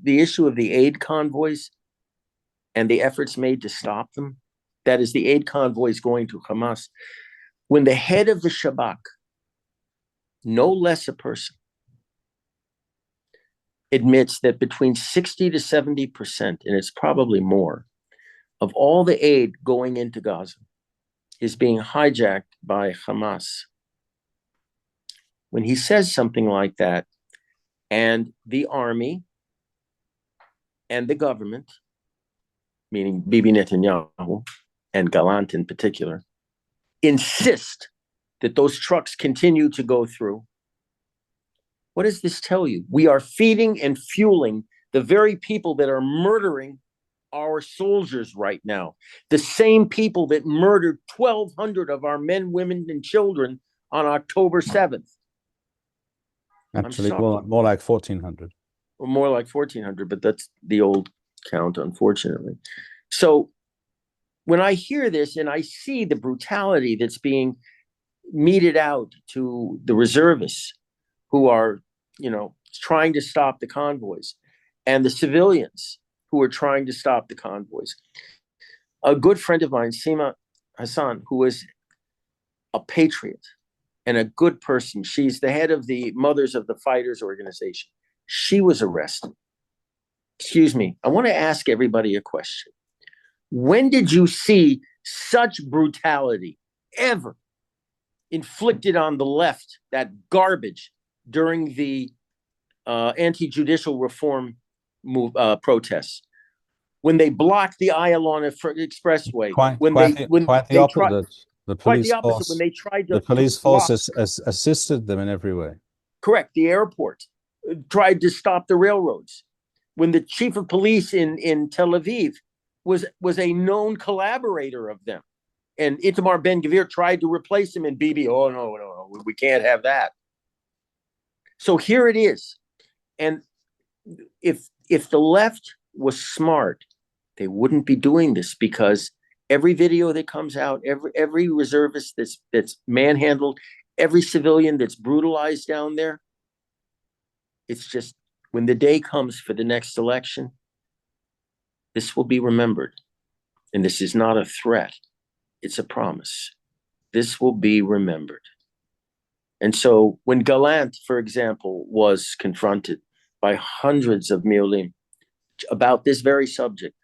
the issue of the aid convoys and the efforts made to stop them, that is the aid convoys going to Hamas, when the head of the Shabak, no less a person, admits that between 60 to 70%, and it's probably more, of all the aid going into Gaza is being hijacked by Hamas. When he says something like that, and the army and the government, meaning Bibi Netanyahu and Gallant in particular, insist that those trucks continue to go through, what does this tell you? We are feeding and fueling the very people that are murdering our soldiers right now. The same people that murdered 1,200 of our men, women, and children on October 7th. Actually, more like 1,400. Or more like 1,400, but that's the old count, unfortunately. So when I hear this and I see the brutality that's being meted out to the reservists who are, trying to stop the convoys, and the civilians who are trying to stop the convoys. A good friend of mine, Sima Hassan, who is a patriot and a good person, she's the head of the Mothers of the Fighters organization. She was arrested. Excuse me, I want to ask everybody a question. When did you see such brutality ever inflicted on the left, that garbage, during the anti-judicial reform protests? When they blocked the Ayalon Expressway, quite the opposite. The police force assisted them in every way. Correct. The airport tried to stop the railroads. When the chief of police in Tel Aviv was a known collaborator of them, and Itamar Ben-Gvir tried to replace him, and Bibi, oh no, we can't have that. So here it is. And if the left was smart, they wouldn't be doing this, because every video that comes out, every reservist that's manhandled, every civilian that's brutalized down there, it's just, when the day comes for the next election, this will be remembered. And this is not a threat, it's a promise. This will be remembered. And so when Gallant, for example, was confronted by hundreds of Miolim about this very subject,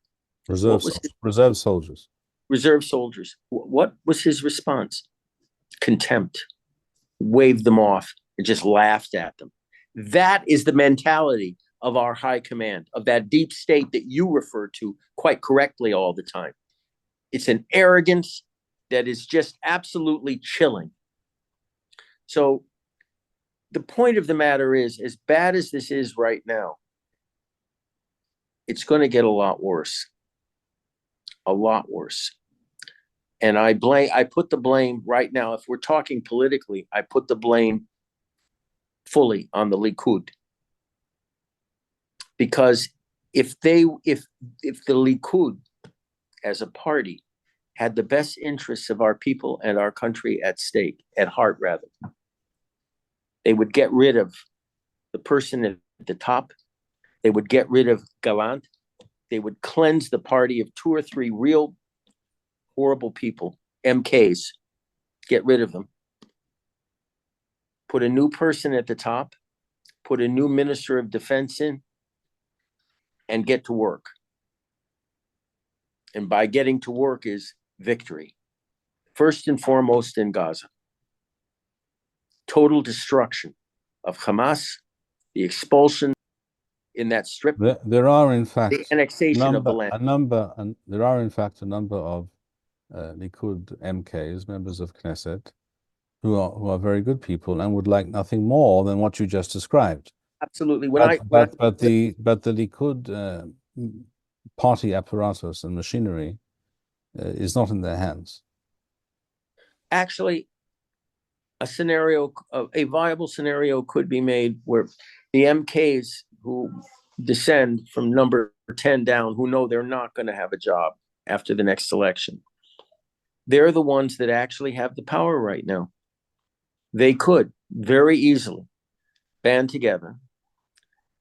reserve soldiers. What was his response? Contempt. Waved them off and just laughed at them. That is the mentality of our high command, of that deep state that you refer to quite correctly all the time. It's an arrogance that is just absolutely chilling. So the point of the matter is, as bad as this is right now, it's going to get a lot worse. A lot worse. And I put the blame right now, if we're talking politically, I put the blame fully on the Likud. Because if the Likud as a party had the best interests of our people and our country at heart, they would get rid of the person at the top. They would get rid of Gallant. They would cleanse the party of 2 or 3 real horrible people, MKs, get rid of them. Put a new person at the top, put a new minister of defense in, and get to work. And by getting to work is victory. First and foremost in Gaza. Total destruction of Hamas, the expulsion in that strip. There are, in fact, the annexation of the land. There are, in fact, a number of Likud MKs, members of Knesset, who are very good people and would like nothing more than what you just described. Absolutely. But the Likud party apparatus and machinery is not in their hands. Actually, a viable scenario could be made where the MKs who descend from number 10 down, who know they're not going to have a job after the next election, they're the ones that actually have the power right now. They could very easily band together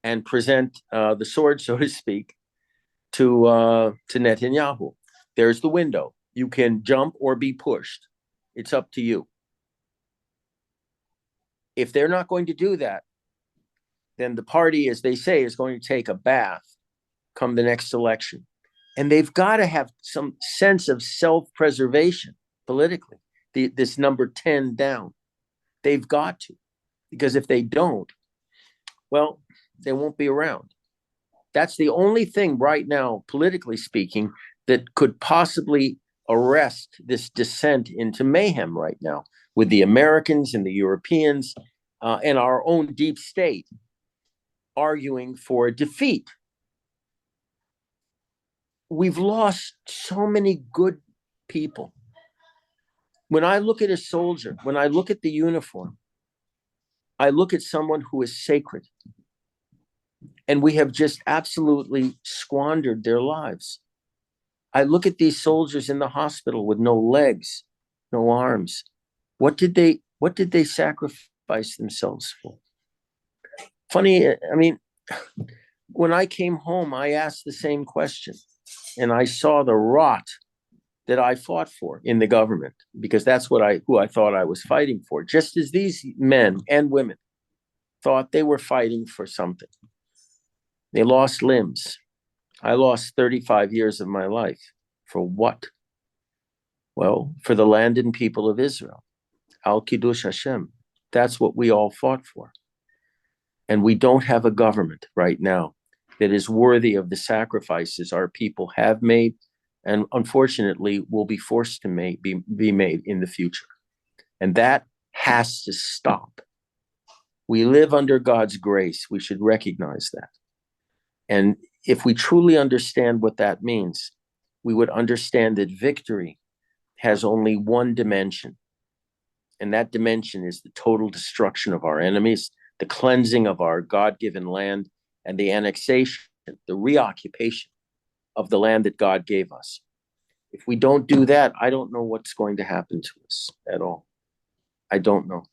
and present the sword, so to speak, to Netanyahu. There's the window. You can jump or be pushed. It's up to you. If they're not going to do that, then the party, as they say, is going to take a bath come the next election. And they've got to have some sense of self-preservation politically, this number 10 down. They've got to, because if they don't, well, they won't be around. That's the only thing right now, politically speaking, that could possibly arrest this descent into mayhem right now with the Americans and the Europeans and our own deep state arguing for a defeat. We've lost so many good people. When I look at a soldier, when I look at the uniform, I look at someone who is sacred. And we have just absolutely squandered their lives. I look at these soldiers in the hospital with no legs, no arms. What did they sacrifice themselves for? Funny, I mean, when I came home, I asked the same question, and I saw the rot that I fought for in the government, because that's who I thought I was fighting for, just as these men and women thought they were fighting for something. They lost limbs. I lost 35 years of my life. For what? Well, for the land and people of Israel. Al Kiddush Hashem. That's what we all fought for. And we don't have a government right now that is worthy of the sacrifices our people have made and unfortunately will be forced to be made in the future. And that has to stop. We live under God's grace. We should recognize that. And if we truly understand what that means, we would understand that victory has only one dimension. And that dimension is the total destruction of our enemies, the cleansing of our God-given land, and the annexation, the reoccupation of the land that God gave us. If we don't do that, I don't know what's going to happen to us at all. I don't know.